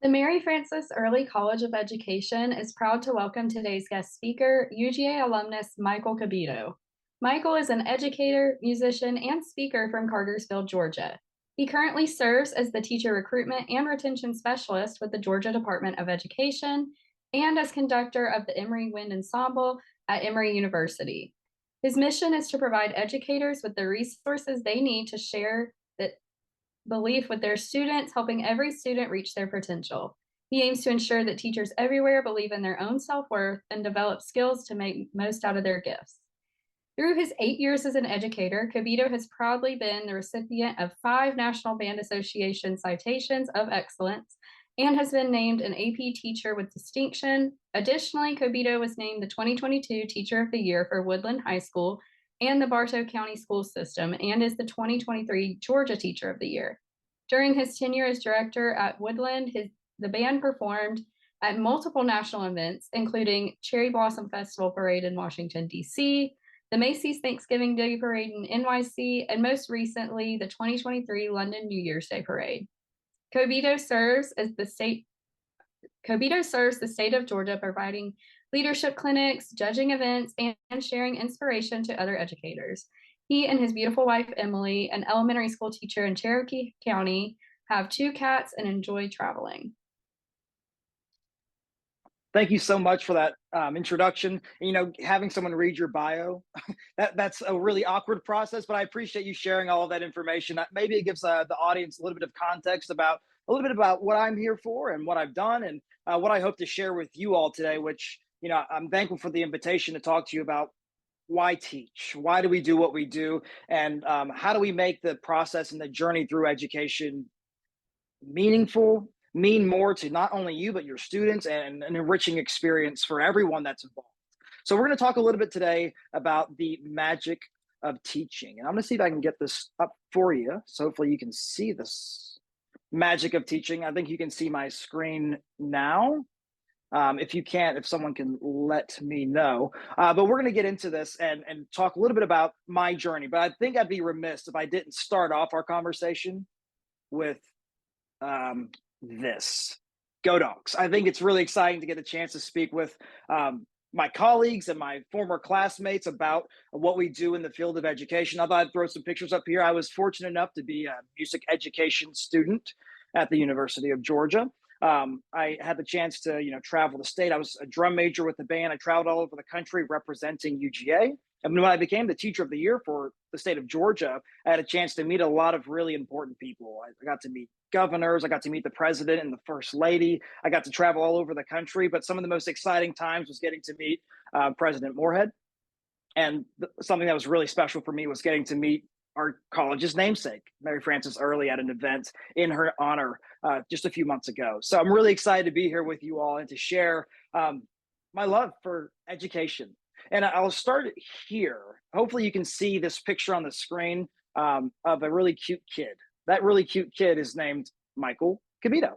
The Mary Frances Early College of Education is proud to welcome today's guest speaker, UGA alumnus Michael Cabito. Michael is an educator, musician, and speaker from Cartersville, Georgia. He currently serves as the teacher recruitment and retention specialist with the Georgia Department of Education and as conductor of the Emory Wind Ensemble at Emory University. His mission is to provide educators with the resources they need to share the belief with their students, helping every student reach their potential. He aims to ensure that teachers everywhere believe in their own self worth and develop skills to make most out of their gifts. Through his 8 years as an educator, Cabito has proudly been the recipient of 5 National Band Association citations of excellence and has been named an AP Teacher with Distinction. Additionally, Cabito was named the 2022 Teacher of the Year for Woodland High School and the Bartow County School System and is the 2023 Georgia Teacher of the Year. During his tenure as director at Woodland, the band performed at multiple national events, including Cherry Blossom Festival Parade in Washington, D.C., the Macy's Thanksgiving Day Parade in NYC, and most recently, the 2023 London New Year's Day Parade. Cabito serves the state of Georgia, providing leadership clinics, judging events, and sharing inspiration to other educators. He and his beautiful wife, Emily, an elementary school teacher in Cherokee County, have 2 cats and enjoy traveling. Thank you so much for that introduction. Having someone read your bio, that's a really awkward process, but I appreciate you sharing all of that information. Maybe it gives the audience a little bit of context about what I'm here for and what I've done and what I hope to share with you all today, which, I'm thankful for the invitation to talk to you about why teach, why do we do what we do, and how do we make the process and the journey through education meaningful, mean more to not only you, but your students and an enriching experience for everyone that's involved. So, we're going to talk a little bit today about the magic of teaching. And I'm going to see if I can get this up for you. So, hopefully, you can see this magic of teaching. I think you can see my screen now. If you can't, if someone can let me know. But we're going to get into this and talk a little bit about my journey. But I think I'd be remiss if I didn't start off our conversation with um, this. Go Dogs. I think it's really exciting to get a chance to speak with my colleagues and my former classmates about what we do in the field of education. I thought I'd throw some pictures up here. I was fortunate enough to be a music education student at the University of Georgia. I had the chance to, travel the state. I was a drum major with the band. I traveled all over the country representing UGA. And when I became the teacher of the year for the state of Georgia, I had a chance to meet a lot of really important people. I got to meet governors. I got to meet the president and the first lady. I got to travel all over the country. But some of the most exciting times was getting to meet President Moorhead. And something that was really special for me was getting to meet our college's namesake, Mary Frances Early, at an event in her honor just a few months ago. So I'm really excited to be here with you all and to share my love for education. And I'll start here. Hopefully, you can see this picture on the screen of a really cute kid. That really cute kid is named Michael Cabito.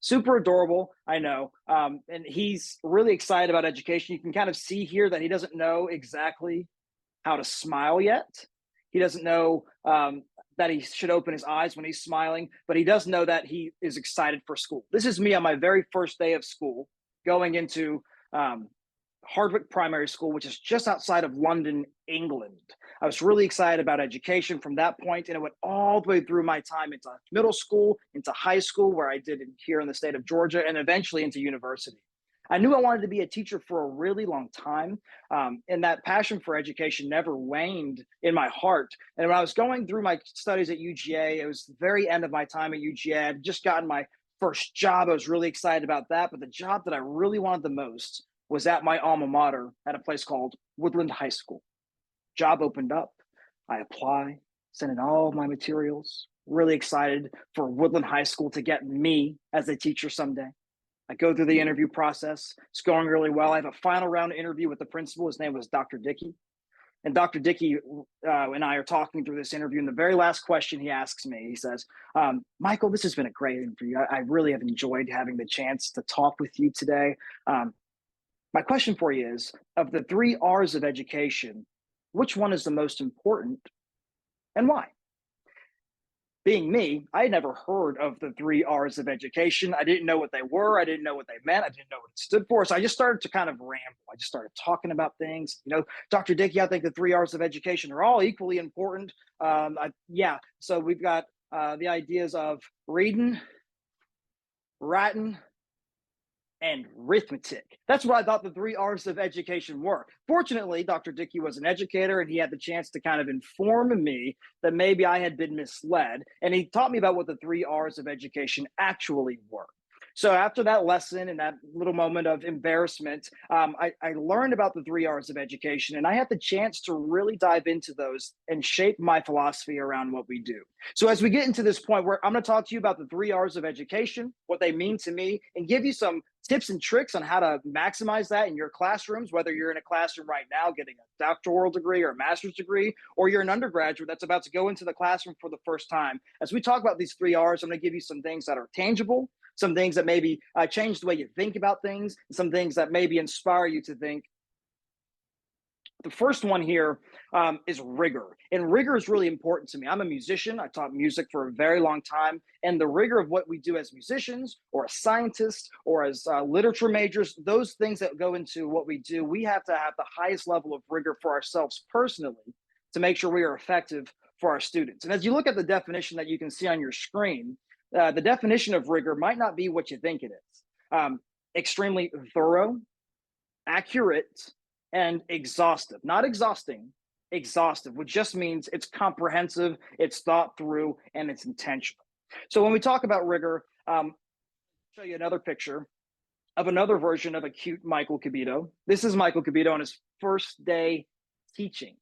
Super adorable, I know. And he's really excited about education. You can kind of see here that he doesn't know exactly how to smile yet. He doesn't know that he should open his eyes when he's smiling, but he does know that he is excited for school. This is me on my very first day of school, going into Hardwick Primary School, which is just outside of London, England. I was really excited about education from that point, and it went all the way through my time into middle school, into high school, where I did it here in the state of Georgia, and eventually into university. I knew I wanted to be a teacher for a really long time, and that passion for education never waned in my heart. And when I was going through my studies at UGA, it was the very end of my time at UGA. I had just gotten my first job. I was really excited about that, but the job that I really wanted the most was at my alma mater at a place called Woodland High School. Job opened up. I apply, send in all my materials, really excited for Woodland High School to get me as a teacher someday. I go through the interview process. It's going really well. I have a final round interview with the principal. His name was Dr. Dickey. And Dr. Dickey and I are talking through this interview. And the very last question he asks me, he says, Michael, this has been a great interview. I really have enjoyed having the chance to talk with you today. My question for you is, of the 3 R's of education, which one is the most important and why? being me, I had never heard of the three R's of education. I didn't know what they were. I didn't know what they meant. I didn't know what it stood for. So I just started to kind of ramble. I just started talking about things. Dr. Dickey, I think the three R's of education are all equally important. Yeah. So we've got the ideas of reading, writing, and arithmetic. That's what I thought the three R's of education were. Fortunately, Dr. Dickey was an educator and he had the chance to kind of inform me that maybe I had been misled. And he taught me about what the three R's of education actually were. So after that lesson and that little moment of embarrassment, I learned about the three R's of education, and I had the chance to really dive into those and shape my philosophy around what we do. So as we get into this point where I'm going to talk to you about the three R's of education, what they mean to me, and give you some tips and tricks on how to maximize that in your classrooms, whether you're in a classroom right now getting a doctoral degree or a master's degree, or you're an undergraduate that's about to go into the classroom for the first time. As we talk about these three R's, I'm going to give you some things that are tangible, some things that maybe change the way you think about things, some things that maybe inspire you to think. The first one here is rigor. And rigor is really important to me. I'm a musician. I taught music for a very long time. And the rigor of what we do as musicians or as scientists or as literature majors, those things that go into what we do, we have to have the highest level of rigor for ourselves personally to make sure we are effective for our students. And as you look at the definition that you can see on your screen, the definition of rigor might not be what you think it is. Extremely thorough, accurate, and exhaustive. Not exhausting, exhaustive, which just means it's comprehensive, it's thought through, and it's intentional. So when we talk about rigor, I'll show you another picture of another version of a cute Michael Cabito. This is Michael Cabito on his first day teaching.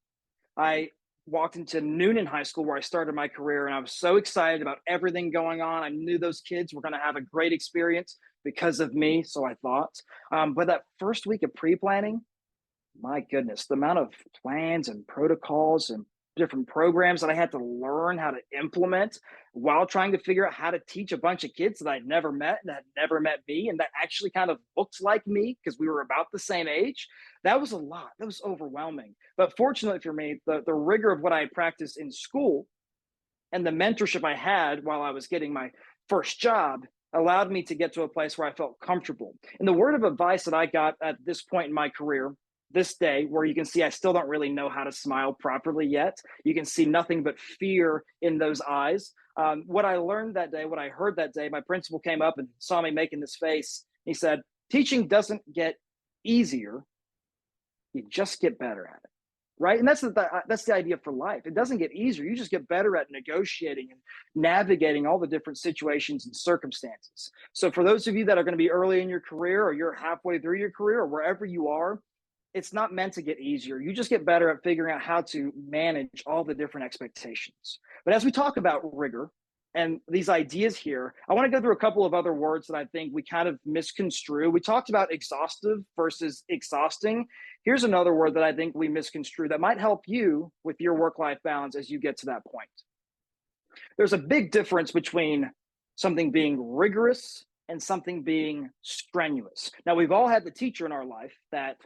I walked into Noonan High School where I started my career, and I was so excited about everything going on. I knew those kids were going to have a great experience because of me, so I thought. But that first week of pre-planning, my goodness, the amount of plans and protocols and different programs that I had to learn how to implement while trying to figure out how to teach a bunch of kids that I'd never met and that had never met me and that actually kind of looked like me because we were about the same age. That was a lot. That was overwhelming. But fortunately for me, the rigor of what I practiced in school and the mentorship I had while I was getting my first job allowed me to get to a place where I felt comfortable. And the word of advice that I got at this point in my career, this day, where you can see I still don't really know how to smile properly yet. You can see nothing but fear in those eyes. What I learned that day, what I heard that day, my principal came up and saw me making this face. He said, teaching doesn't get easier, you just get better at it. Right. And that's the idea for life. It doesn't get easier. You just get better at negotiating and navigating all the different situations and circumstances. So for those of you that are going to be early in your career or you're halfway through your career or wherever you are, it's not meant to get easier. You just get better at figuring out how to manage all the different expectations. But as we talk about rigor and these ideas here, I want to go through a couple of other words that I think we kind of misconstrue. We talked about exhaustive versus exhausting. Here's another word that I think we misconstrue that might help you with your work-life balance as you get to that point. There's a big difference between something being rigorous and something being strenuous. Now, we've all had the teacher in our life that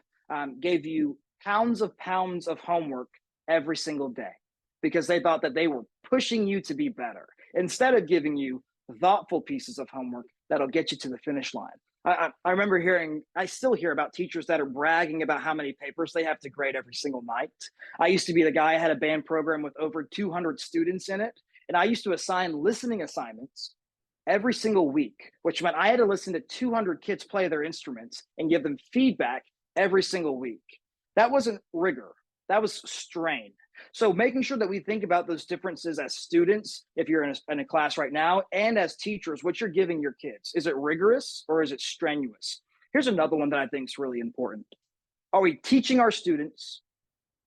gave you pounds of homework every single day because they thought that they were pushing you to be better instead of giving you thoughtful pieces of homework that'll get you to the finish line. I remember I still hear about teachers that are bragging about how many papers they have to grade every single night. I used to be the guy, I had a band program with over 200 students in it, and I used to assign listening assignments every single week, which meant I had to listen to 200 kids play their instruments and give them feedback every single week. That wasn't rigor, that was strain. So making sure that we think about those differences as students, if you're in a class right now, and as teachers, what you're giving your kids. Is it rigorous or is it strenuous? Here's another one that I think is really important. Are we teaching our students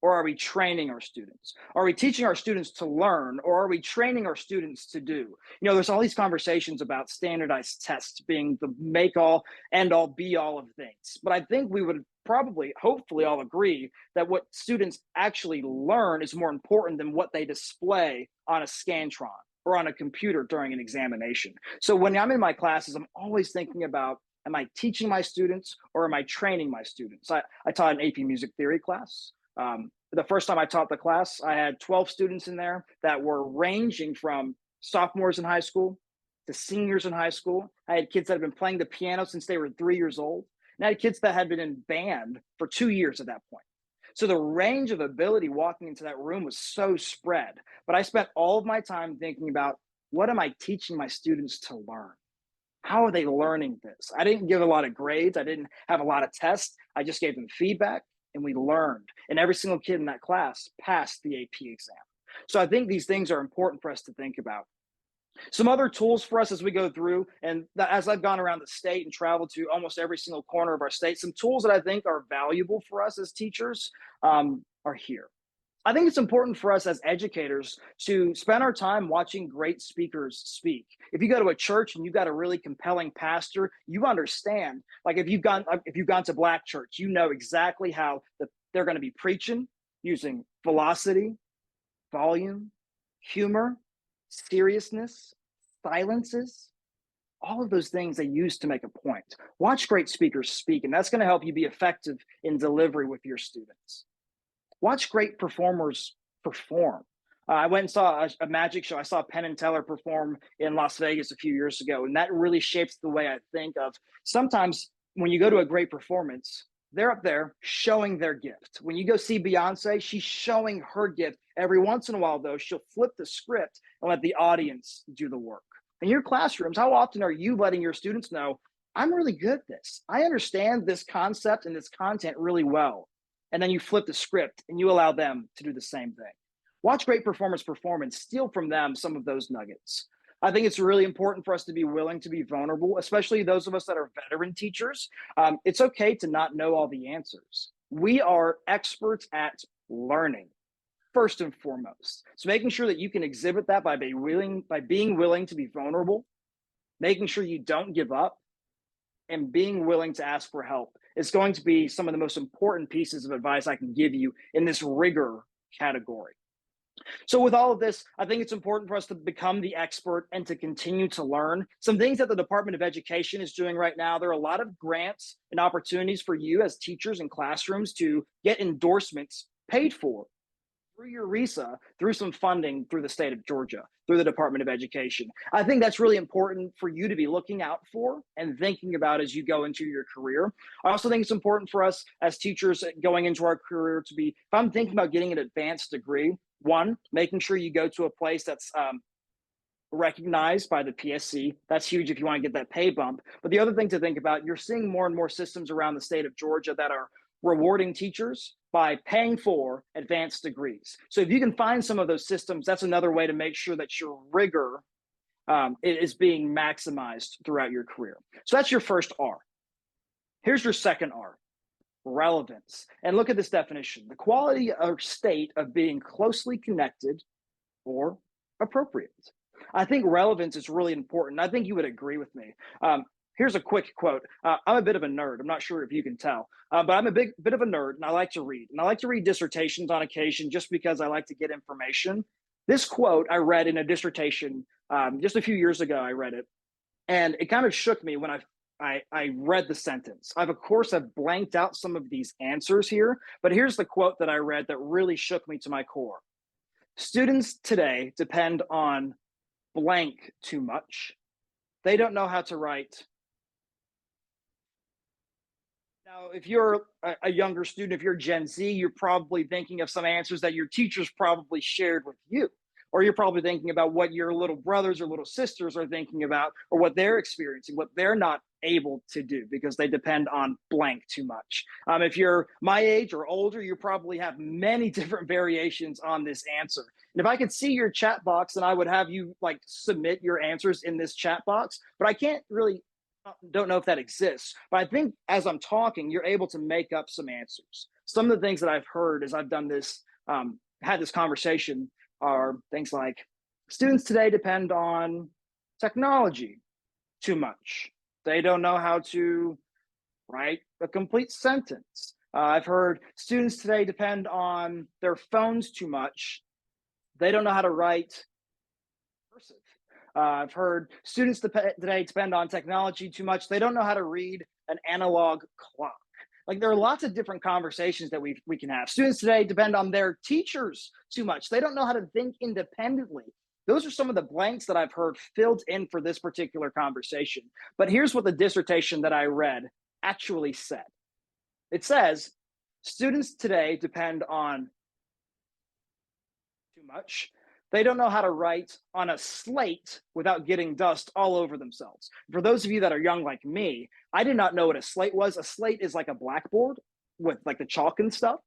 or are we training our students? Are we teaching our students to learn or are we training our students to do? There's all these conversations about standardized tests being the make all, end all, be all of things. But I think we would probably, hopefully all agree that what students actually learn is more important than what they display on a Scantron or on a computer during an examination. So when I'm in my classes, I'm always thinking about, am I teaching my students or am I training my students? I taught an AP music theory class. The first time I taught the class, I had 12 students in there that were ranging from sophomores in high school to seniors in high school. I had kids that had been playing the piano since they were 3 years old. And I had kids that had been in band for 2 years at that point. So the range of ability walking into that room was so spread. But I spent all of my time thinking about, what am I teaching my students to learn? How are they learning this? I didn't give a lot of grades. I didn't have a lot of tests. I just gave them feedback and we learned. And every single kid in that class passed the AP exam. So I think these things are important for us to think about. Some other tools for us as we go through, and as I've gone around the state and traveled to almost every single corner of our state, some tools that I think are valuable for us as teachers are here. I think it's important for us as educators to spend our time watching great speakers speak. If you go to a church and you've got a really compelling pastor, you understand. Like if you've gone to Black church, you know exactly how they're going to be preaching using velocity, volume, humor, seriousness, silences, all of those things they use to make a point. Watch great speakers speak, and that's going to help you be effective in delivery with your students. Watch great performers perform. I went and saw a magic show. I saw Penn and Teller perform in Las Vegas a few years ago, and that really shapes the way I think of sometimes when you go to a great performance, they're up there showing their gift. When you go see Beyonce, she's showing her gift. Every once in a while, though, she'll flip the script and let the audience do the work. In your classrooms, how often are you letting your students know, I'm really good at this. I understand this concept and this content really well. And then you flip the script and you allow them to do the same thing. Watch great performers perform and steal from them some of those nuggets. I think it's really important for us to be willing to be vulnerable, especially those of us that are veteran teachers. It's okay to not know all the answers. We are experts at learning, first and foremost. So making sure that you can exhibit that by being willing to be vulnerable, making sure you don't give up, and being willing to ask for help is going to be some of the most important pieces of advice I can give you in this rigor category. So with all of this, I think it's important for us to become the expert and to continue to learn. Some things that the Department of Education is doing right now, there are a lot of grants and opportunities for you as teachers in classrooms to get endorsements paid for through your RESA, through some funding through the state of Georgia, through the Department of Education. I think that's really important for you to be looking out for and thinking about as you go into your career. I also think it's important for us as teachers going into our career to be, if I'm thinking about getting an advanced degree, one, making sure you go to a place that's recognized by the PSC. That's huge if you want to get that pay bump. But the other thing to think about, you're seeing more and more systems around the state of Georgia that are rewarding teachers by paying for advanced degrees. So if you can find some of those systems, that's another way to make sure that your rigor is being maximized throughout your career. So that's your first R. Here's your second R, relevance. And look at this definition: the quality or state of being closely connected or appropriate. I think relevance is really important. I think you would agree with me. Here's a quick quote. I'm a bit of a nerd. I'm not sure if you can tell, but I'm a bit of a nerd, and I like to read. And I like to read dissertations on occasion just because I like to get information. This quote I read in a dissertation just a few years ago. I read it, and it kind of shook me when I read the sentence. Of course, I've blanked out some of these answers here, but here's the quote that I read that really shook me to my core. Students today depend on blank too much. They don't know how to write. Now, if you're a younger student, if you're Gen Z, you're probably thinking of some answers that your teachers probably shared with you. Or you're probably thinking about what your little brothers or little sisters are thinking about, or what they're experiencing, what they're not able to do because they depend on blank too much. If you're my age or older, you probably have many different variations on this answer. And if I could see your chat box, then I would have you like submit your answers in this chat box, but I can't really don't know if that exists, but I think as I'm talking, you're able to make up some answers. Some of the things that I've heard as I've done this, had this conversation are things like students today depend on technology too much. They don't know how to write a complete sentence. I've heard students today depend on their phones too much. They don't know how to write cursive. I've heard students today depend on technology too much. They don't know how to read an analog clock. Like there are lots of different conversations that we can have. Students today depend on their teachers too much. They don't know how to think independently. Those are some of the blanks that I've heard filled in for this particular conversation. But here's what the dissertation that I read actually said. It says students today depend on too much. They don't know how to write on a slate without getting dust all over themselves. For those of you that are young like me, I did not know what a slate was. A slate is like a blackboard with like the chalk and stuff.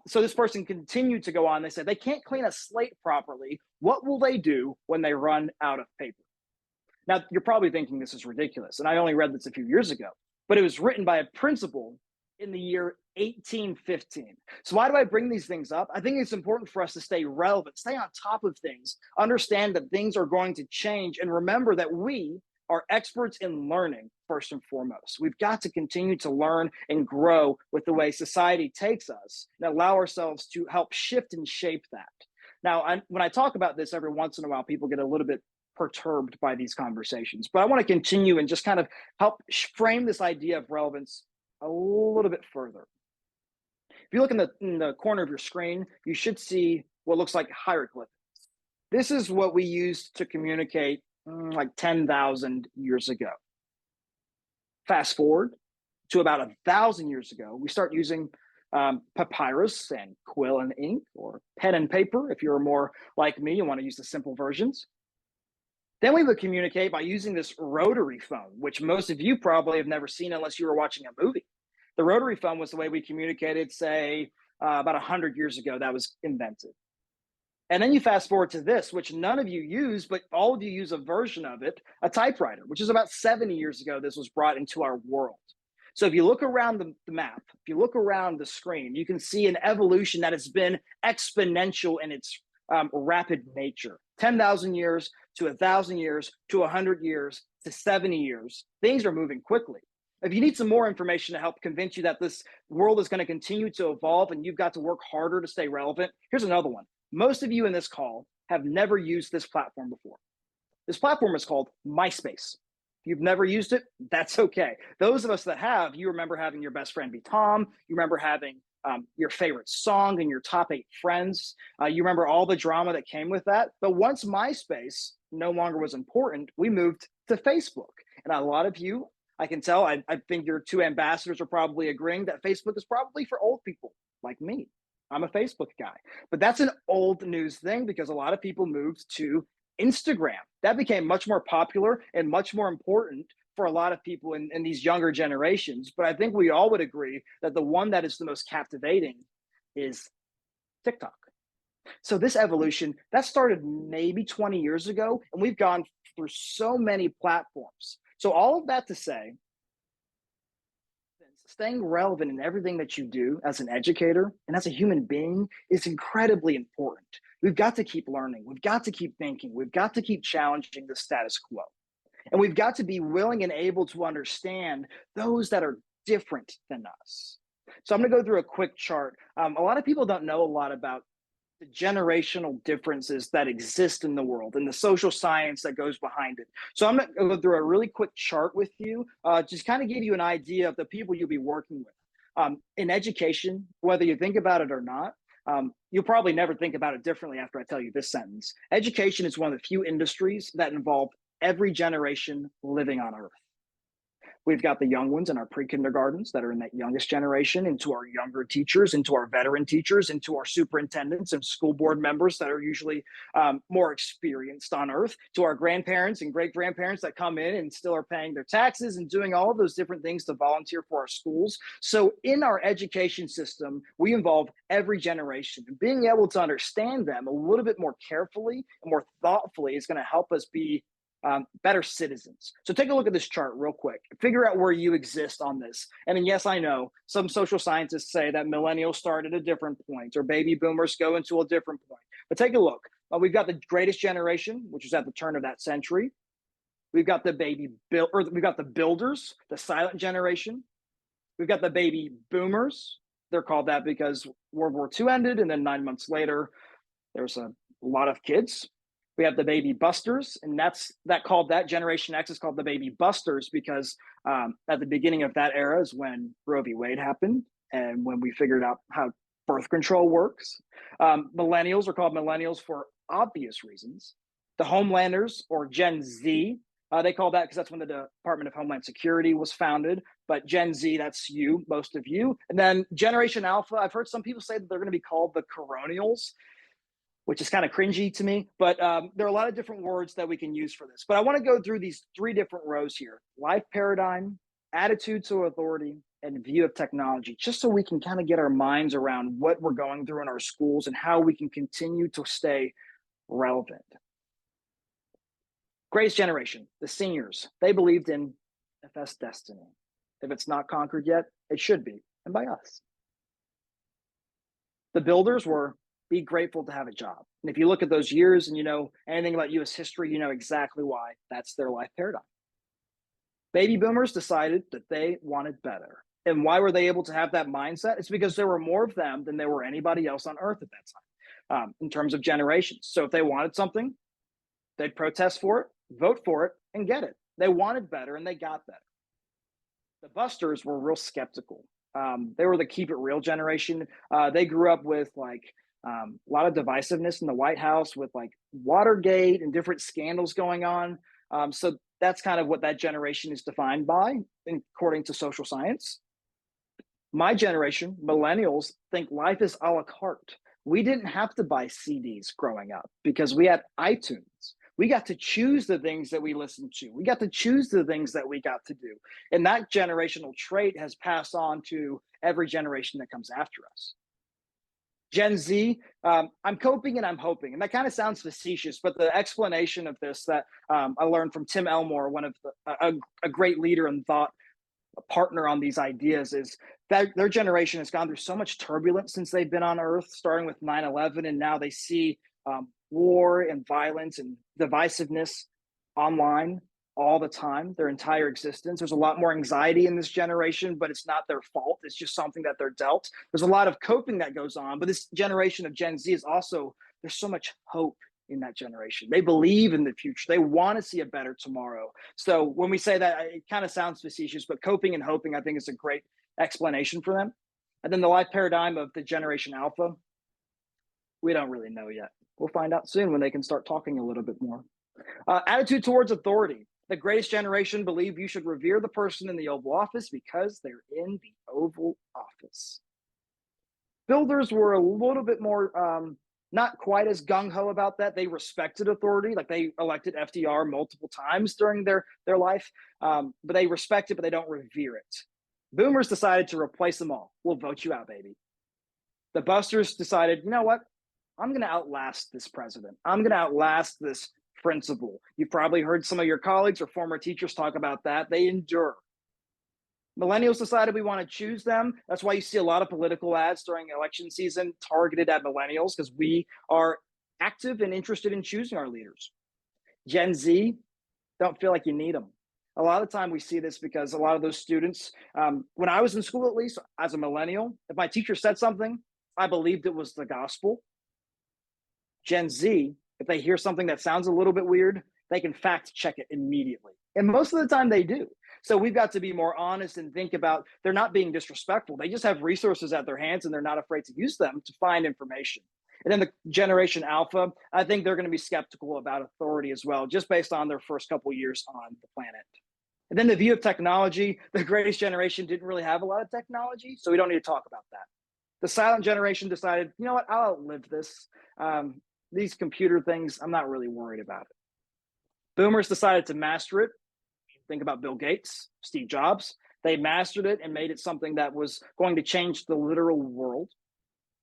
So this person continued to go on. They said they can't clean a slate properly. What will they do when they run out of paper? Now, you're probably thinking this is ridiculous. And I only read this a few years ago, but it was written by a principal in the year 1815. So why do I bring these things up? I think it's important for us to stay relevant, stay on top of things, understand that things are going to change, and remember that we are experts in learning first and foremost. We've got to continue to learn and grow with the way society takes us and allow ourselves to help shift and shape that. Now, when I talk about this every once in a while, people get a little bit perturbed by these conversations, but I want to continue and just kind of help frame this idea of relevance a little bit further. If you look in the corner of your screen, you should see what looks like hieroglyphics. This is what we used to communicate like 10,000 years ago. Fast forward to about 1,000 years ago, we start using papyrus and quill and ink, or pen and paper if you're more like me and want to use the simple versions. Then we would communicate by using this rotary phone, which most of you probably have never seen unless you were watching a movie. The rotary phone was the way we communicated, say, about 100 years ago, that was invented. And then you fast forward to this, which none of you use, but all of you use a version of it, a typewriter, which is about 70 years ago, this was brought into our world. So if you look around the map, if you look around the screen, you can see an evolution that has been exponential in its rapid nature. 10,000 years to 1,000 years to 100 years to 70 years. Things are moving quickly. If you need some more information to help convince you that this world is going to continue to evolve and you've got to work harder to stay relevant, here's another one. Most of you in this call have never used this platform before. This platform is called MySpace. If you've never used it, that's okay. Those of us that have, you remember having your best friend be Tom. You remember having your favorite song and your top 8 friends. You remember all the drama that came with that. But once MySpace no longer was important, we moved to Facebook. And a lot of you, I can tell, I think your 2 ambassadors are probably agreeing that Facebook is probably for old people like me. I'm a Facebook guy. But that's an old news thing because a lot of people moved to Instagram. That became much more popular and much more important for a lot of people in these younger generations. But I think we all would agree that the one that is the most captivating is TikTok. So this evolution, that started maybe 20 years ago, and we've gone through so many platforms. So all of that to say, staying relevant in everything that you do as an educator and as a human being is incredibly important. We've got to keep learning. We've got to keep thinking. We've got to keep challenging the status quo. And we've got to be willing and able to understand those that are different than us. So I'm going to go through a quick chart. A lot of people don't know a lot about the generational differences that exist in the world and the social science that goes behind it. So I'm going to go through a really quick chart with you, just kind of give you an idea of the people you'll be working with. In education, whether you think about it or not, you'll probably never think about it differently after I tell you this sentence. Education is one of the few industries that involve every generation living on Earth. We've got the young ones in our pre-kindergartens that are in that youngest generation, into our younger teachers, into our veteran teachers, into our superintendents and school board members that are usually more experienced on Earth, to our grandparents and great-grandparents that come in and still are paying their taxes and doing all of those different things to volunteer for our schools. So in our education system, we involve every generation, and being able to understand them a little bit more carefully and more thoughtfully is going to help us be better citizens. So take a look at this chart real quick. Figure out where you exist on this. And yes, I know some social scientists say that millennials start at a different point or baby boomers go into a different point. But take a look. We've got the greatest generation, which was at the turn of that century. We've got we've got the builders, the silent generation. We've got the baby boomers. They're called that because World War II ended, and then 9 months later, there's a lot of kids. We have the baby busters, and that Generation X is called the baby busters because at the beginning of that era is when Roe v. Wade happened and when we figured out how birth control works. Millennials are called millennials for obvious reasons. The Homelanders, or Gen Z, they call that because that's when the Department of Homeland Security was founded. But Gen Z, that's you, most of you. And then Generation Alpha, I've heard some people say that they're going to be called the Coronials, which is kind of cringy to me. But there are a lot of different words that we can use for this. But I want to go through these three different rows here: life paradigm, attitude to authority, and view of technology, just so we can kind of get our minds around what we're going through in our schools and how we can continue to stay relevant. Greatest generation, the seniors, they believed in FS destiny. If it's not conquered yet, it should be, and by us. The builders were be grateful to have a job. And if you look at those years and you know anything about US history, you know exactly why that's their life paradigm. Baby boomers decided that they wanted better. And why were they able to have that mindset? It's because there were more of them than there were anybody else on earth at that time, in terms of generations. So if they wanted something, they'd protest for it, vote for it, and get it. They wanted better and they got better. The busters were real skeptical. They were the keep it real generation. They grew up with a lot of divisiveness in the White House with like Watergate and different scandals going on. So that's kind of what that generation is defined by, according to social science. My generation, millennials, think life is a la carte. We didn't have to buy CDs growing up because we had iTunes. We got to choose the things that we listened to. We got to choose the things that we got to do. And that generational trait has passed on to every generation that comes after us. Gen Z, I'm coping and I'm hoping. And that kind of sounds facetious, but the explanation of this that I learned from Tim Elmore, one of a great leader and thought partner on these ideas, is that their generation has gone through so much turbulence since they've been on Earth, starting with 9/11, and now they see war and violence and divisiveness online all the time, their entire existence. There's a lot more anxiety in this generation, but it's not their fault. It's just something that they're dealt. There's a lot of coping that goes on, but this generation of Gen Z is also, there's so much hope in that generation. They believe in the future. They want to see a better tomorrow. So when we say that, it kind of sounds facetious, but coping and hoping, I think, is a great explanation for them. And then the life paradigm of the Generation Alpha, we don't really know yet. We'll find out soon when they can start talking a little bit more. Attitude towards authority. The greatest generation believe you should revere the person in the Oval Office because they're in the Oval Office. Builders were a little bit more, not quite as gung-ho about that. They respected authority, like they elected FDR multiple times during their life, but they respect it, but they don't revere it. Boomers decided to replace them all. We'll vote you out, baby. The busters decided, you know what? I'm going to outlast this president. I'm going to outlast this principal. You've probably heard some of your colleagues or former teachers talk about that. They endure. Millennials decided we want to choose them. That's why you see a lot of political ads during election season targeted at millennials, because we are active and interested in choosing our leaders. Gen Z, don't feel like you need them. A lot of the time we see this because a lot of those students, when I was in school, at least as a millennial, if my teacher said something, I believed it was the gospel. Gen Z, if they hear something that sounds a little bit weird, they can fact check it immediately. And most of the time they do. So we've got to be more honest and think about, they're not being disrespectful. They just have resources at their hands and they're not afraid to use them to find information. And then the Generation Alpha, I think they're going to be skeptical about authority as well, just based on their first couple of years on the planet. And then the view of technology, the greatest generation didn't really have a lot of technology, so we don't need to talk about that. The silent generation decided, you know what, I'll outlive this. These computer things, I'm not really worried about it. Boomers decided to master it. Think about Bill Gates, Steve Jobs. They mastered it and made it something that was going to change the literal world,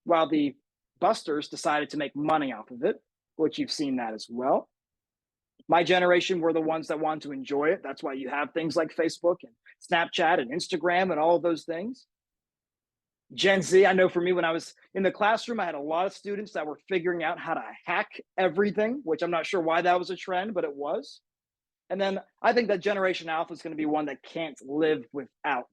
while the busters decided to make money off of it, which you've seen that as well. My generation were the ones that wanted to enjoy it. That's why you have things like Facebook and Snapchat and Instagram and all of those things. Gen Z, I know for me, when I was in the classroom, I had a lot of students that were figuring out how to hack everything, which I'm not sure why that was a trend, but it was. And then I think that Generation Alpha is going to be one that can't live without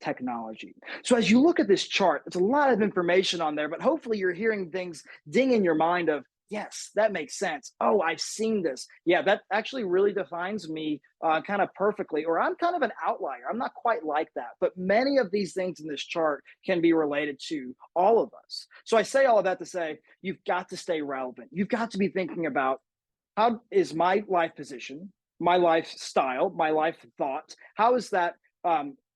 technology. So as you look at this chart, it's a lot of information on there, but hopefully you're hearing things ding in your mind of, yes, that makes sense. Oh, I've seen this. Yeah, that actually really defines me kind of perfectly, or I'm kind of an outlier. I'm not quite like that, but many of these things in this chart can be related to all of us. So I say all of that to say, you've got to stay relevant. You've got to be thinking about How is my life position, my lifestyle, my life thought, how is that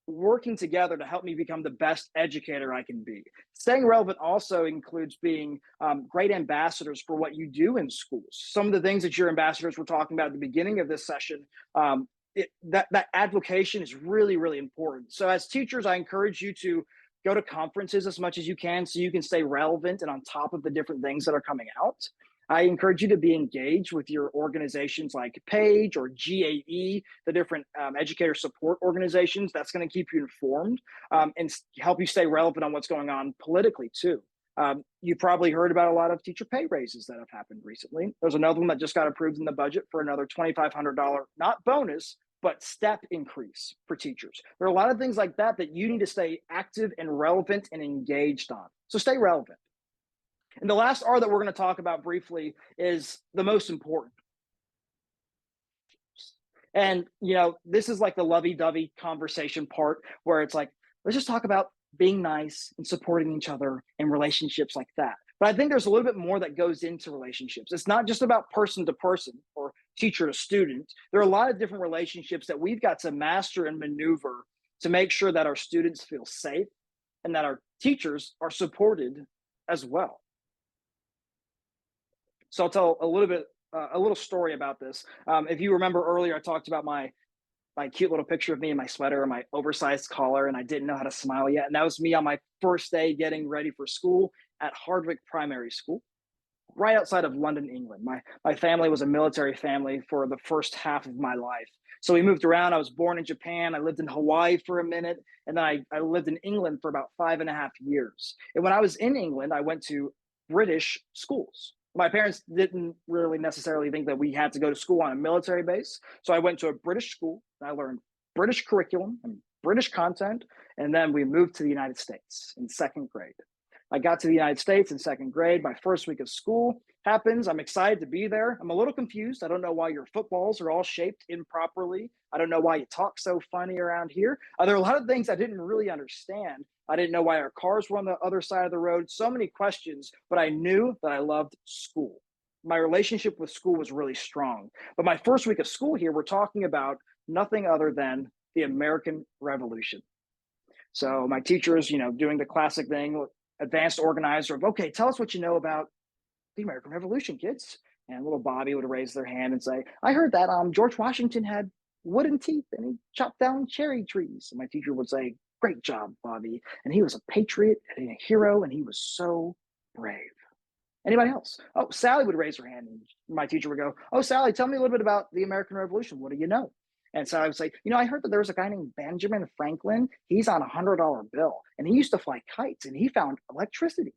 working together to help me become the best educator I can be? Staying relevant also includes being great ambassadors for what you do in schools. Some of the things that your ambassadors were talking about at the beginning of this session, that advocation is really, really important. So as teachers, I encourage you to go to conferences as much as you can so you can stay relevant and on top of the different things that are coming out. I encourage you to be engaged with your organizations like PAGE or GAE, the different educator support organizations. That's going to keep you informed and help you stay relevant on what's going on politically too. You probably heard about a lot of teacher pay raises that have happened recently. There's another one that just got approved in the budget for another $2,500, not bonus, but step increase for teachers. There are a lot of things like that that you need to stay active and relevant and engaged on. So stay relevant. And the last R that we're going to talk about briefly is the most important. And, this is like the lovey-dovey conversation part where it's like, let's just talk about being nice and supporting each other in relationships like that. But I think there's a little bit more that goes into relationships. It's not just about person to person or teacher to student. There are a lot of different relationships that we've got to master and maneuver to make sure that our students feel safe and that our teachers are supported as well. So I'll tell a little story about this. If you remember earlier, I talked about my cute little picture of me in my sweater and my oversized collar, and I didn't know how to smile yet. And that was me on my first day getting ready for school at Hardwick Primary School, right outside of London, England. My family was a military family for the first half of my life. So we moved around. I was born in Japan. I lived in Hawaii for a minute. And then I lived in England for about 5.5 years. And when I was in England, I went to British schools. My parents didn't really necessarily think that we had to go to school on a military base. So I went to a British school. And I learned British curriculum and British content. And then we moved to the United States in second grade. I got to the United States in second grade. My first week of school happens. I'm excited to be there. I'm a little confused. I don't know why your footballs are all shaped improperly. I don't know why you talk so funny around here. There are a lot of things I didn't really understand. I didn't know why our cars were on the other side of the road. So many questions, but I knew that I loved school. My relationship with school was really strong. But my first week of school here, we're talking about nothing other than the American Revolution. So my teacher is, doing the classic thing, advanced organizer of, okay, tell us what you know about the American Revolution, kids. And little Bobby would raise their hand and say, I heard that George Washington had wooden teeth and he chopped down cherry trees. And my teacher would say, great job, Bobby. And he was a patriot and a hero, and he was so brave. Anybody else? Oh, Sally would raise her hand, and my teacher would go, oh, Sally, tell me a little bit about the American Revolution. What do you know? And so I would say, I heard that there was a guy named Benjamin Franklin. He's on $100 bill, and he used to fly kites, and he found electricity.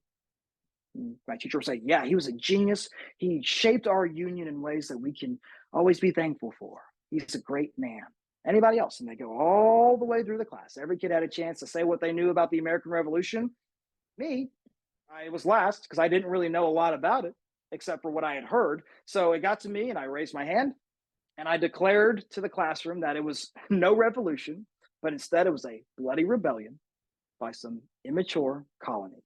And my teacher would say, yeah, he was a genius. He shaped our union in ways that we can always be thankful for. He's a great man. Anybody else? And they go all the way through the class. Every kid had a chance to say what they knew about the American Revolution. Me, I was last because I didn't really know a lot about it except for what I had heard. So it got to me, and I raised my hand, and I declared to the classroom that it was no revolution, but instead it was a bloody rebellion by some immature colonies.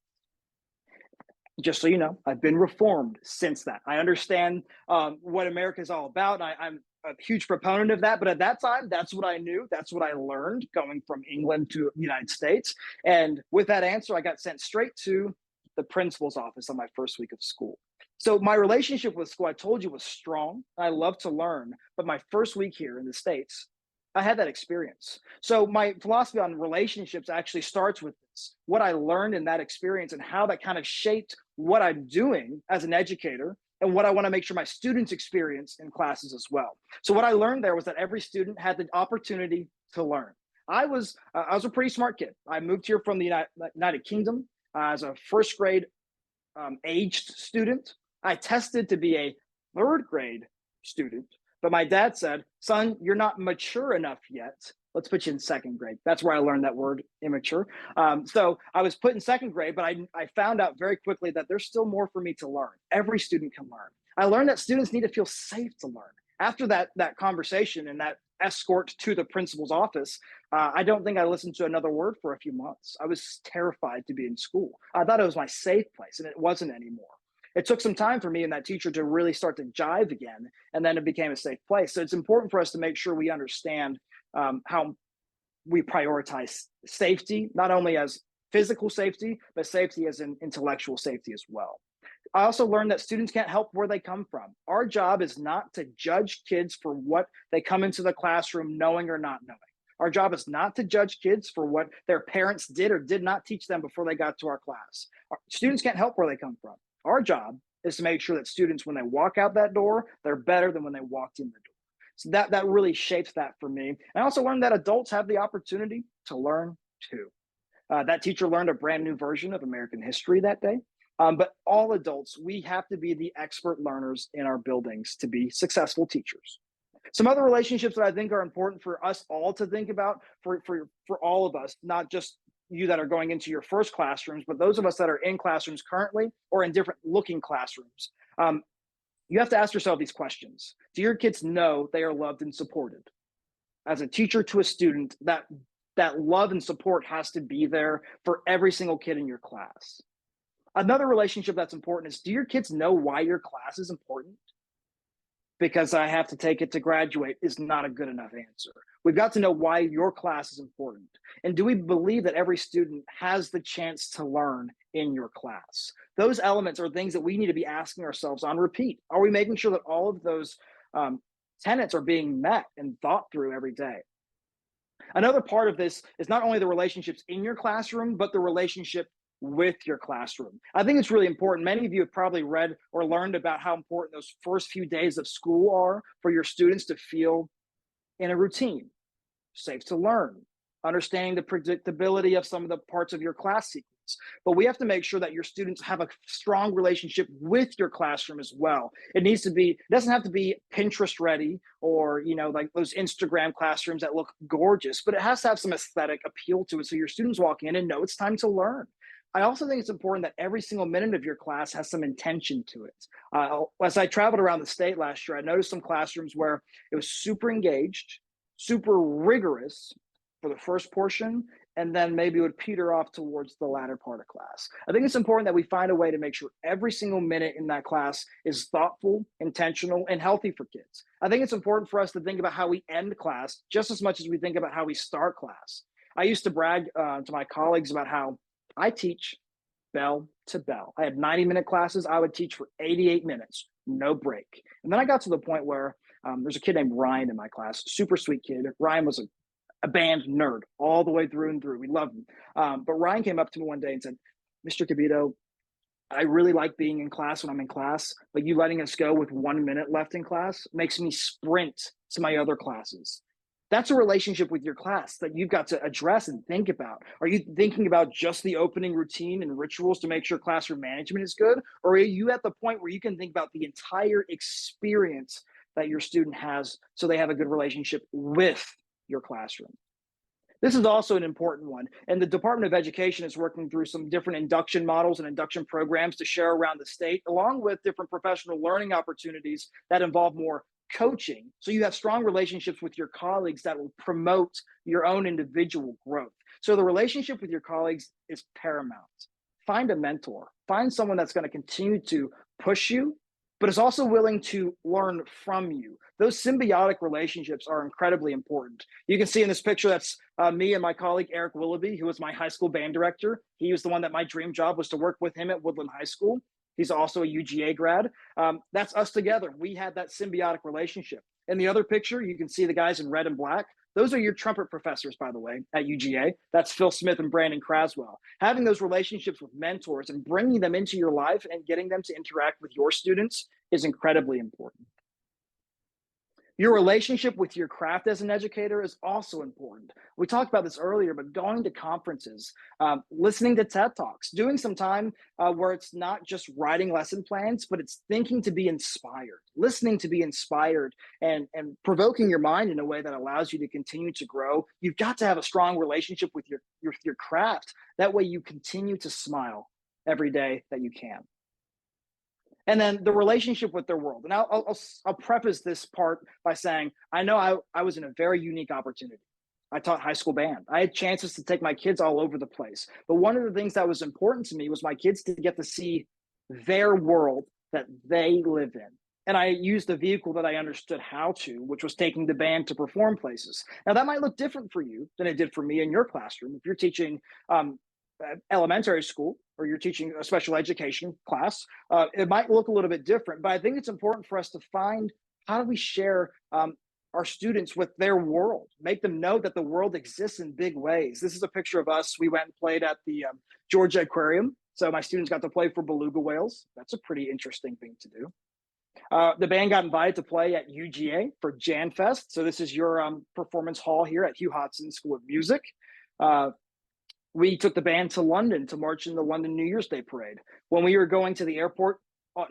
Just so you know, I've been reformed since that. I understand what America is all about. I'm a huge proponent of that, but at that time, that's what I knew. That's what I learned going from England to the United States. And with that answer, I got sent straight to the principal's office on my first week of school. So my relationship with school, I told you, was strong. I love to learn, but my first week here in the States, I had that experience. So my philosophy on relationships actually starts with this, what I learned in that experience and how that kind of shaped what I'm doing as an educator and what I want to make sure my students experience in classes as well. So what I learned there was that every student had the opportunity to learn. I was a pretty smart kid. I moved here from the United Kingdom as a first grade aged student. I tested to be a third grade student, but my dad said, son, you're not mature enough yet. Let's put you in second grade. That's where I learned that word, immature. So I was put in second grade, but I found out very quickly that there's still more for me to learn. Every student can learn. I learned that students need to feel safe to learn. After that conversation and that escort to the principal's office, I don't think I listened to another word for a few months. I was terrified to be in school. I thought it was my safe place, and it wasn't anymore. It took some time for me and that teacher to really start to jive again, and then it became a safe place. So it's important for us to make sure we understand how we prioritize safety, not only as physical safety, but safety as in intellectual safety as well. I also learned that students can't help where they come from. Our job is not to judge kids for what they come into the classroom knowing or not knowing. Our job is not to judge kids for what their parents did or did not teach them before they got to our class. Students can't help where they come from. Our job is to make sure that students, when they walk out that door, they're better than when they walked in the door. So that really shapes that for me. I also learned that adults have the opportunity to learn too. That teacher learned a brand new version of American history that day. But all adults, we have to be the expert learners in our buildings to be successful teachers. Some other relationships that I think are important for us all to think about for all of us, not just you that are going into your first classrooms, but those of us that are in classrooms currently or in different looking classrooms. You have to ask yourself these questions. Do your kids know they are loved and supported? As a teacher to a student, that love and support has to be there for every single kid in your class. Another relationship that's important is, do your kids know why your class is important? Because I have to take it to graduate is not a good enough answer. We've got to know why your class is important. And do we believe that every student has the chance to learn in your class? Those elements are things that we need to be asking ourselves on repeat. Are we making sure that all of those tenets are being met and thought through every day? Another part of this is not only the relationships in your classroom, but the relationship with your classroom. I think it's really important. Many of you have probably read or learned about how important those first few days of school are for your students to feel in a routine, safe to learn, understanding the predictability of some of the parts of your class sequence. But we have to make sure that your students have a strong relationship with your classroom as well. It needs to be, it doesn't have to be Pinterest ready or, like those Instagram classrooms that look gorgeous, but it has to have some aesthetic appeal to it. So your students walk in and know it's time to learn. I also think it's important that every single minute of your class has some intention to it. As I traveled around the state last year, I noticed some classrooms where it was super engaged, super rigorous for the first portion, and then maybe it would peter off towards the latter part of class. I think it's important that we find a way to make sure every single minute in that class is thoughtful, intentional, and healthy for kids. I think it's important for us to think about how we end class just as much as we think about how we start class. I used to brag to my colleagues about how I teach bell to bell. I had 90-minute classes. I would teach for 88 minutes, no break. And then I got to the point where there's a kid named Ryan in my class, super sweet kid. Ryan was a band nerd all the way through and through. We loved him. But Ryan came up to me one day and said, Mr. Cabito, I really like being in class when I'm in class, but you letting us go with 1 minute left in class makes me sprint to my other classes. That's a relationship with your class that you've got to address and think about. Are you thinking about just the opening routine and rituals to make sure classroom management is good? Or are you at the point where you can think about the entire experience that your student has so they have a good relationship with your classroom? This is also an important one. And the Department of Education is working through some different induction models and induction programs to share around the state, along with different professional learning opportunities that involve more coaching. So you have strong relationships with your colleagues that will promote your own individual growth. So the relationship with your colleagues is paramount. Find a mentor, find someone that's going to continue to push you, but is also willing to learn from you. Those symbiotic relationships are incredibly important. You can see in this picture, that's me and my colleague, Eric Willoughby, who was my high school band director. He was the one that my dream job was to work with him at Woodland High School. He's also a UGA grad. That's us together. We had that symbiotic relationship. In the other picture, you can see the guys in red and black. Those are your trumpet professors, by the way, at UGA. That's Phil Smith and Brandon Craswell. Having those relationships with mentors and bringing them into your life and getting them to interact with your students is incredibly important. Your relationship with your craft as an educator is also important. We talked about this earlier, but going to conferences, listening to TED Talks, doing some time where it's not just writing lesson plans, but it's thinking to be inspired, listening to be inspired, and provoking your mind in a way that allows you to continue to grow. You've got to have a strong relationship with your craft. That way you continue to smile every day that you can. And then the relationship with their world. And I'll preface this part by saying, I know I was in a very unique opportunity. I taught high school band. I had chances to take my kids all over the place. But one of the things that was important to me was my kids to get to see their world that they live in. And I used a vehicle that I understood how to, which was taking the band to perform places. Now, that might look different for you than it did for me in your classroom. If you're teaching elementary school or you're teaching a special education class, it might look a little bit different. But I think it's important for us to find how do we share our students with their world, make them know that the world exists in big ways. This is a picture of us. We went and played at the Georgia Aquarium. So my students got to play for beluga whales. That's a pretty interesting thing to do. The band got invited to play at UGA for Jan Fest. So this is your performance hall here at Hugh Hodson School of Music. We took the band to London to march in the London New Year's Day parade. When we were going to the airport,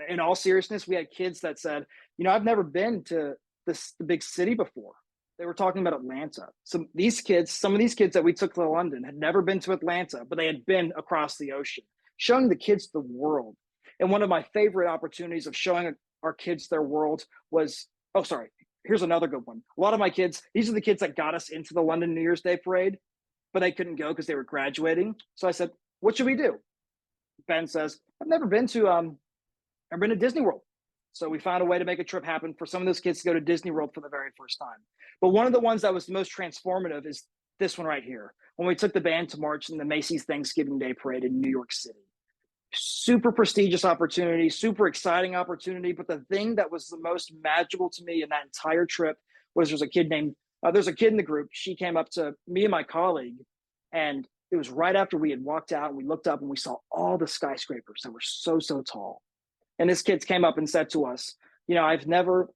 in all seriousness, we had kids that said, you know, I've never been to the big city before. They were talking about Atlanta. Some of these kids that we took to London had never been to Atlanta, but they had been across the ocean, showing the kids the world. And one of my favorite opportunities of showing our kids their world was, oh, sorry, here's another good one. A lot of my kids, these are the kids that got us into the London New Year's Day parade, but they couldn't go because they were graduating. So I said, what should we do? Ben says, I've never been to Disney World. So we found a way to make a trip happen for some of those kids to go to Disney World for the very first time. But one of the ones that was the most transformative is this one right here. When we took the band to march in the Macy's Thanksgiving Day Parade in New York City. Super prestigious opportunity, super exciting opportunity. But the thing that was the most magical to me in that entire trip was there's a kid in the group. She came up to me and my colleague, and it was right after we had walked out and we looked up and we saw all the skyscrapers that were so, so tall. And this kid came up and said to us, you know, I've never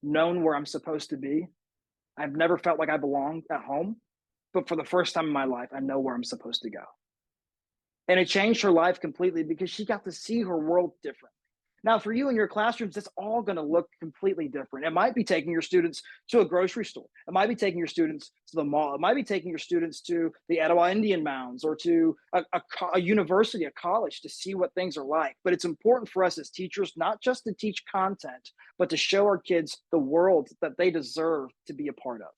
known where I'm supposed to be. I've never felt like I belonged at home. But for the first time in my life, I know where I'm supposed to go. And it changed her life completely because she got to see her world different. Now, for you in your classrooms, it's all going to look completely different. It might be taking your students to a grocery store. It might be taking your students to the mall. It might be taking your students to the Etowah Indian Mounds or to a university, a college to see what things are like. But it's important for us as teachers, not just to teach content, but to show our kids the world that they deserve to be a part of.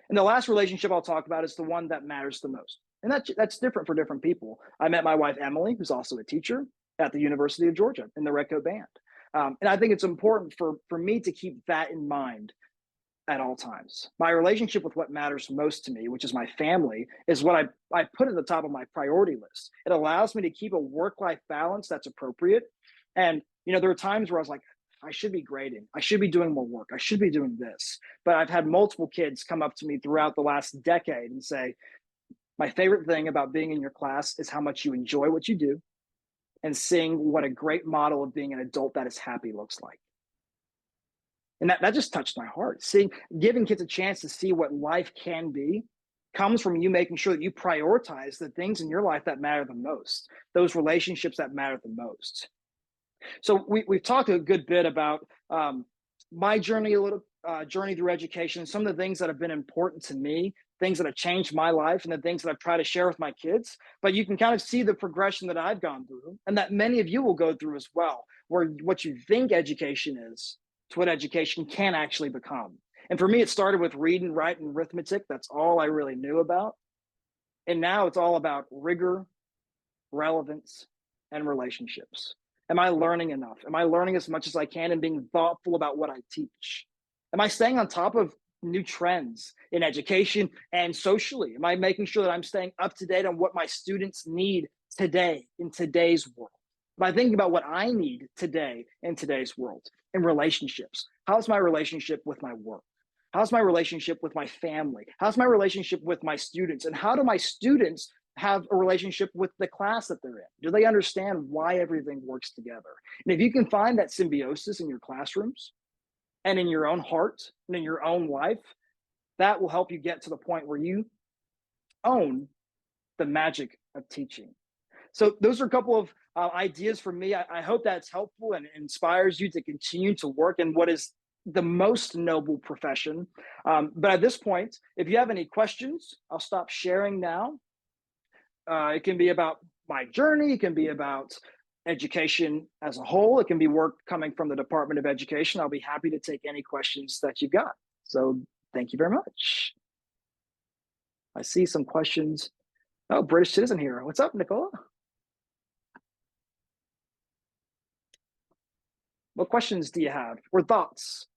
And the last relationship I'll talk about is the one that matters the most. And that's different for different people. I met my wife, Emily, who's also a teacher at the University of Georgia in the Redcoat Band. And I think it's important for me to keep that in mind at all times. My relationship with what matters most to me, which is my family, is what I put at the top of my priority list. It allows me to keep a work-life balance that's appropriate. And, you know, there are times where I was like, I should be grading. I should be doing more work. I should be doing this. But I've had multiple kids come up to me throughout the last decade and say, my favorite thing about being in your class is how much you enjoy what you do and seeing what a great model of being an adult that is happy looks like. And that just touched my heart. Giving kids a chance to see what life can be comes from you making sure that you prioritize the things in your life that matter the most, those relationships that matter the most. So we've talked a good bit about my journey, journey through education, some of the things that have been important to me, things that have changed my life, and the things that I've tried to share with my kids. But you can kind of see the progression that I've gone through and that many of you will go through as well, where what you think education is to what education can actually become. And for me, it started with reading, writing, arithmetic. That's all I really knew about. And now it's all about rigor, relevance, and relationships. Am I learning enough? Am I learning as much as I can and being thoughtful about what I teach? Am I staying on top of new trends in education and socially? Am I making sure that I'm staying up to date on what my students need today in today's world? Am I thinking about what I need today in today's world in relationships? How's my relationship with my work? How's my relationship with my family? How's my relationship with my students? And how do my students have a relationship with the class that they're in? Do they understand why everything works together? And if you can find that symbiosis in your classrooms and in your own heart and in your own life, that will help you get to the point where you own the magic of teaching. So those are a couple of ideas for me. I hope that's helpful and inspires you to continue to work in what is the most noble profession. But at this point, if you have any questions, I'll stop sharing now. It can be about my journey. It can be about education as a whole. It can be work coming from the Department of Education. I'll be happy to take any questions that you've got. So thank you very much. I see some questions. Oh, British citizen here. What's up, Nicola? What questions do you have or thoughts?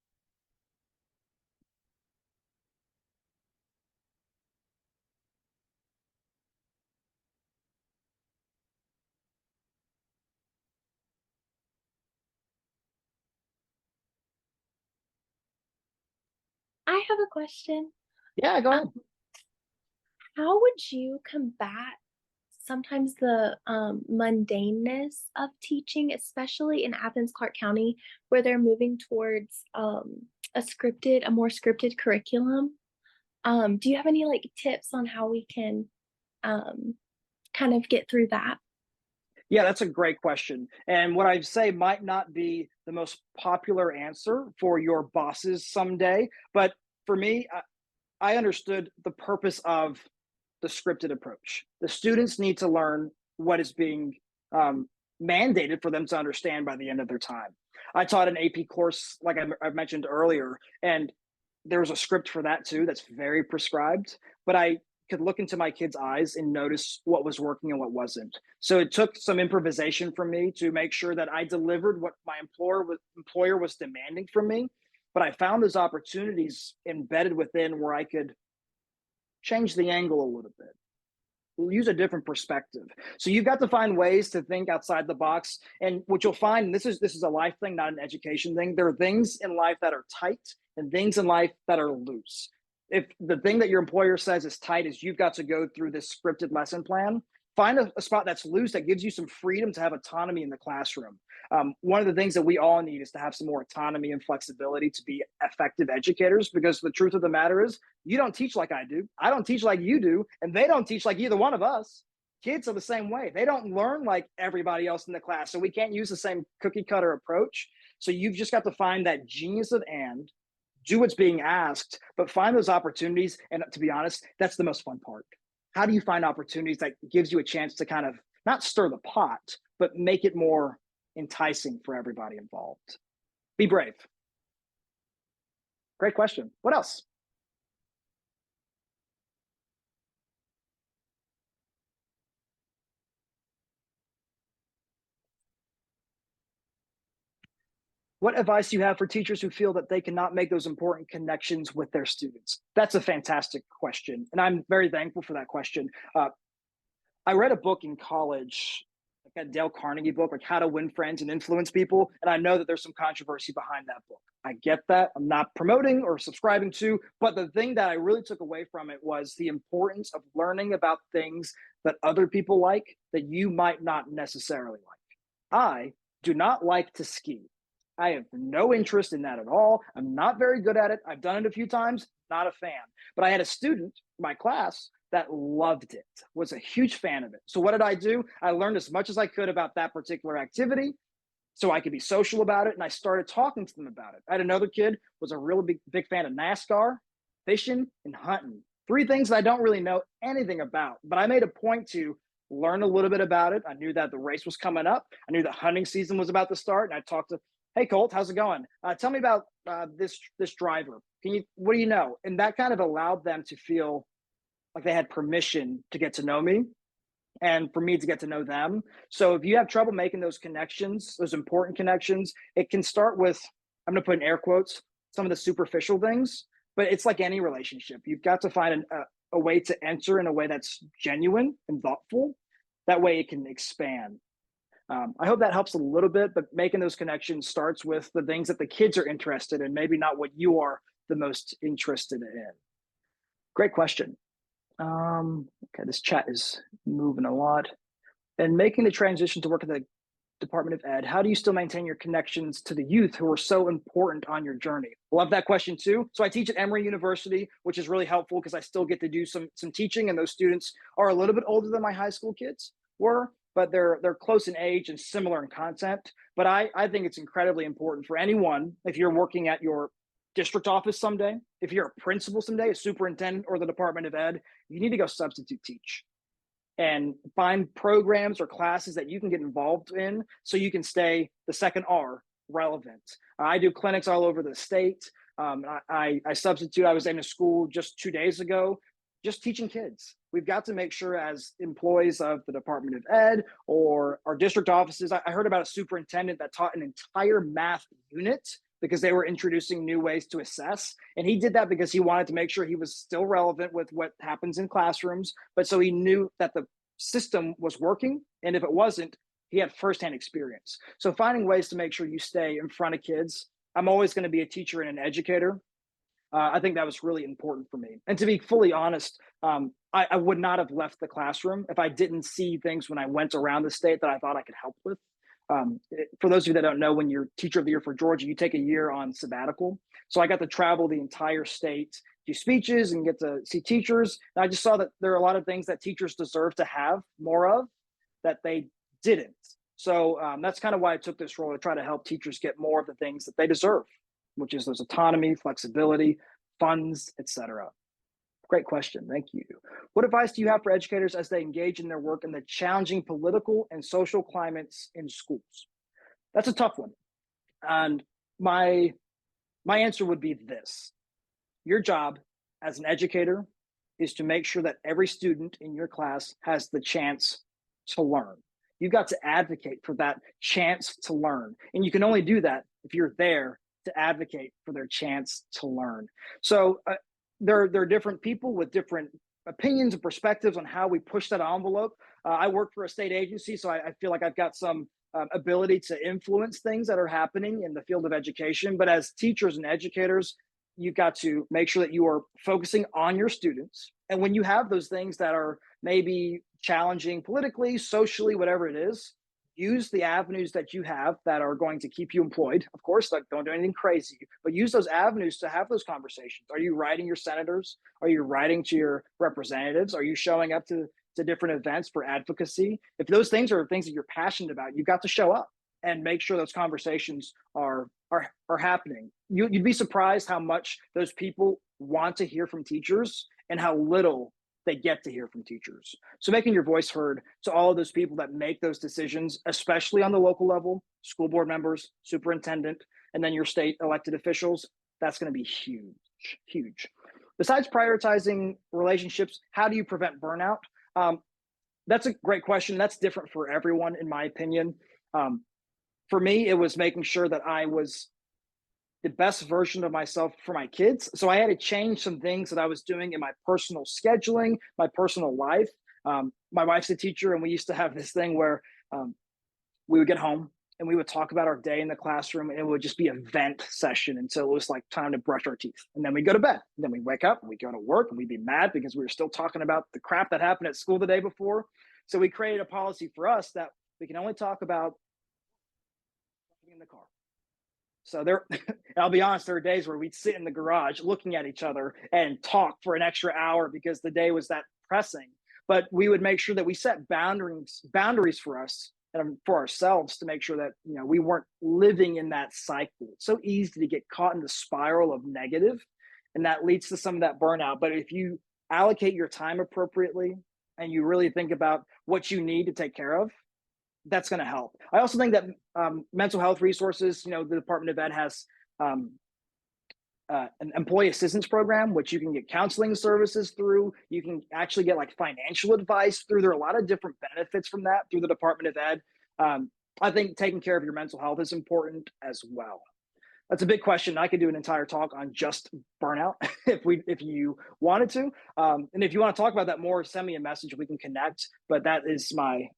I have a question. Yeah, go Um, ahead. how would you combat sometimes the mundaneness of teaching, especially in Athens, Clarke County, where they're moving towards a more scripted curriculum? Do you have any like tips on how we can um, kind of get through that? Yeah, that's a great question. And what I'd say might not be the most popular answer for your bosses someday, but for me, I understood the purpose of the scripted approach. The students need to learn what is being um, mandated for them to understand by the end of their time. I taught an AP course, like I mentioned earlier, and there's a script for that too that's very prescribed. But I could look into my kids' eyes and notice what was working and what wasn't. So it took some improvisation from me to make sure that I delivered what my employer was demanding from me. But I found those opportunities embedded within where I could change the angle a little bit, use a different perspective. So you've got to find ways to think outside the box. And what you'll find, and this is a life thing, not an education thing. There are things in life that are tight and things in life that are loose. If the thing that your employer says is tight is you've got to go through this scripted lesson plan, find a spot that's loose that gives you some freedom to have autonomy in the classroom. One of the things that we all need is to have some more autonomy and flexibility to be effective educators, because the truth of the matter is you don't teach like I do. I don't teach like you do. And they don't teach like either one of us. Kids are the same way. They don't learn like everybody else in the class. So we can't use the same cookie cutter approach. So you've just got to find that genius of and do what's being asked, but find those opportunities. And to be honest, that's the most fun part. How do you find opportunities that gives you a chance to kind of not stir the pot, but make it more enticing for everybody involved? Be brave. Great question. What else? What advice do you have for teachers who feel that they cannot make those important connections with their students? That's a fantastic question. And I'm very thankful for that question. I read a book in college, like a Dale Carnegie book, like How to Win Friends and Influence People. And I know that there's some controversy behind that book. I get that. I'm not promoting or subscribing to, but the thing that I really took away from it was the importance of learning about things that other people like that you might not necessarily like. I do not like to ski. I have no interest in that at all. I'm not very good at it. I've done it a few times, not a fan. But I had a student in my class that loved it, was a huge fan of it. So what did I do? I learned as much as I could about that particular activity so I could be social about it. And I started talking to them about it. I had another kid was a really big fan of NASCAR, fishing, and hunting. Three things that I don't really know anything about, but I made a point to learn a little bit about it. I knew that the race was coming up. I knew the hunting season was about to start. And I talked to, hey, Colt, how's it going? Tell me about this driver. What do you know? And that kind of allowed them to feel like they had permission to get to know me and for me to get to know them. So if you have trouble making those connections, those important connections, it can start with, I'm going to put in air quotes, some of the superficial things, but it's like any relationship. You've got to find a way to enter in a way that's genuine and thoughtful. That way it can expand. I hope that helps a little bit, but making those connections starts with the things that the kids are interested in, maybe not what you are the most interested in. Great question. Okay, this chat is moving a lot. And making the transition to work at the Department of Ed, how do you still maintain your connections to the youth who are so important on your journey? Love that question too. So I teach at Emory University, which is really helpful because I still get to do some teaching, and those students are a little bit older than my high school kids were, but they're close in age and similar in content. But I think it's incredibly important for anyone, if you're working at your district office someday, if you're a principal someday, a superintendent, or the Department of Ed, you need to go substitute teach and find programs or classes that you can get involved in so you can stay the second R relevant. I do clinics all over the state. I substitute. I was in a school just 2 days ago just teaching kids. We've got to make sure, as employees of the Department of Ed or our district offices, I heard about a superintendent that taught an entire math unit because they were introducing new ways to assess. And he did that because he wanted to make sure he was still relevant with what happens in classrooms. But so he knew that the system was working. And if it wasn't, he had firsthand experience. So finding ways to make sure you stay in front of kids. I'm always going to be a teacher and an educator. I think that was really important for me. And to be fully honest, I would not have left the classroom if I didn't see things when I went around the state that I thought I could help with. For those of you that don't know, when you're teacher of the year for Georgia, you take a year on sabbatical. So I got to travel the entire state, do speeches and get to see teachers. And I just saw that there are a lot of things that teachers deserve to have more of that they didn't. So that's kind of why I took this role, to try to help teachers get more of the things that they deserve, which is those autonomy, flexibility, funds, etc. Great question. Thank you. What advice do you have for educators as they engage in their work in the challenging political and social climates in schools? That's a tough one. And my answer would be this. Your job as an educator is to make sure that every student in your class has the chance to learn. You've got to advocate for that chance to learn. And you can only do that if you're there to advocate for their chance to learn. So there are different people with different opinions and perspectives on how we push that envelope. I work for a state agency, so I feel like I've got some ability to influence things that are happening in the field of education. But as teachers and educators, you've got to make sure that you are focusing on your students. And when you have those things that are maybe challenging politically, socially, whatever it is, use the avenues that you have that are going to keep you employed. Of course, like, don't do anything crazy, but use those avenues to have those conversations. Are you writing your senators? Are you writing to your representatives? Are you showing up to different events for advocacy? If those things are things that you're passionate about, you've got to show up and make sure those conversations are happening. You'd be surprised how much those people want to hear from teachers and how little they get to hear from teachers. So making your voice heard to all of those people that make those decisions, especially on the local level, school board members, superintendent, and then your state elected officials, that's going to be huge, huge. Besides prioritizing relationships, how do you prevent burnout? That's a great question. That's different for everyone, in my opinion. For me, it was making sure that I was the best version of myself for my kids. So I had to change some things that I was doing in my personal scheduling, my personal life. My wife's a teacher, and we used to have this thing where we would get home and we would talk about our day in the classroom, and it would just be a vent session until it was like time to brush our teeth. And then we go to bed. And then we wake up and we go to work, and we'd be mad because we were still talking about the crap that happened at school the day before. So we created a policy for us that we can only talk about in the car. So there, I'll be honest, there are days where we'd sit in the garage looking at each other and talk for an extra hour because the day was that pressing. But we would make sure that we set boundaries for us and for ourselves to make sure that, you know, we weren't living in that cycle. It's so easy to get caught in the spiral of negative, and that leads to some of that burnout. But if you allocate your time appropriately and you really think about what you need to take care of, that's going to help. I also think that mental health resources, you know, the Department of Ed has an employee assistance program, which you can get counseling services through. You can actually get like financial advice through. There are a lot of different benefits from that through the Department of Ed. I think taking care of your mental health is important as well. That's a big question. I could do an entire talk on just burnout if you wanted to. And if you want to talk about that more, send me a message. We can connect. But that is my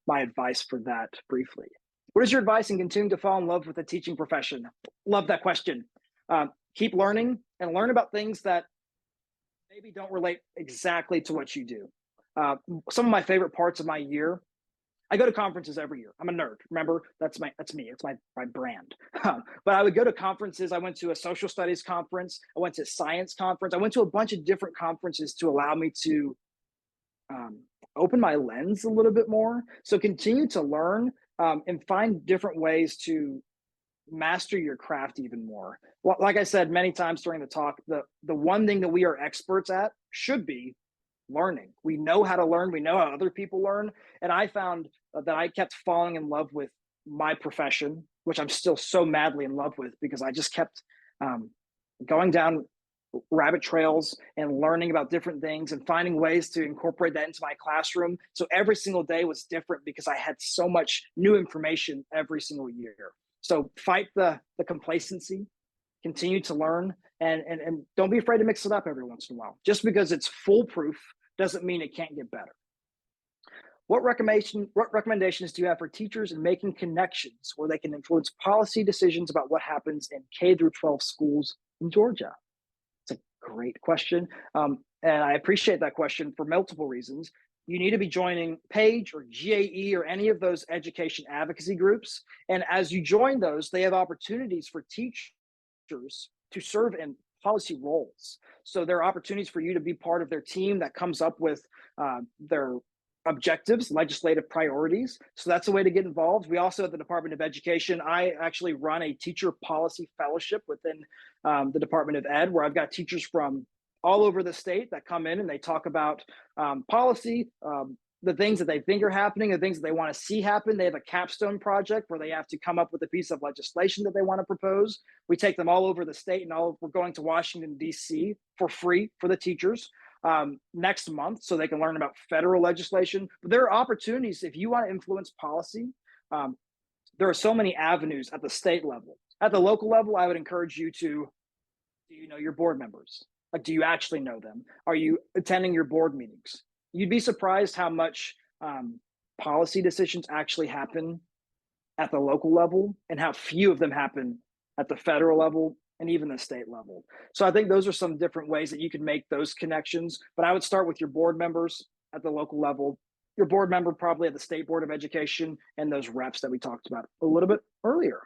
advice for that briefly. What is your advice in continuing to fall in love with the teaching profession? Love that question. Keep learning and learn about things that maybe don't relate exactly to what you do. Some of my favorite parts of my year, I go to conferences every year. I'm a nerd. Remember, that's me. It's my brand. But I would go to conferences. I went to a social studies conference. I went to a science conference. I went to a bunch of different conferences to allow me to open my lens a little bit more. So continue to learn and find different ways to master your craft even more. Well, like I said many times during the talk, the one thing that we are experts at should be learning. We know how to learn. We know how other people learn. And I found that I kept falling in love with my profession, which I'm still so madly in love with, because I just kept going down rabbit trails and learning about different things and finding ways to incorporate that into my classroom. So every single day was different because I had so much new information every single year. So fight the complacency, continue to learn, and don't be afraid to mix it up every once in a while. Just because it's foolproof doesn't mean it can't get better. What recommendations do you have for teachers in making connections where they can influence policy decisions about what happens in K through 12 schools in Georgia? It's a great question. And I appreciate that question for multiple reasons. You need to be joining PAGE or GAE or any of those education advocacy groups. And as you join those, they have opportunities for teachers to serve in policy roles. So there are opportunities for you to be part of their team that comes up with their objectives, legislative priorities. So that's a way to get involved. We also at the Department of Education, I actually run a teacher policy fellowship within the Department of Ed, where I've got teachers from all over the state that come in and they talk about policy, the things that they think are happening, the things that they want to see happen. They have a capstone project where they have to come up with a piece of legislation that they want to propose. We take them all over the state, and we're going to Washington, D.C. for free for the teachers next month so they can learn about federal legislation. But there are opportunities if you want to influence policy. There are so many avenues at the state level. At the local level, I would encourage you to, do you know your board members? Like, do you actually know them? Are you attending your board meetings? You'd be surprised how much policy decisions actually happen at the local level and how few of them happen at the federal level and even the state level. So I think those are some different ways that you can make those connections. But I would start with your board members at the local level, your board member probably at the State Board of Education, and those reps that we talked about a little bit earlier.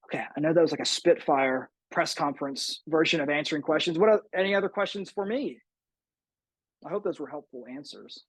Okay, I know that was like a spitfire press conference version of answering questions. Any other questions for me? I hope those were helpful answers.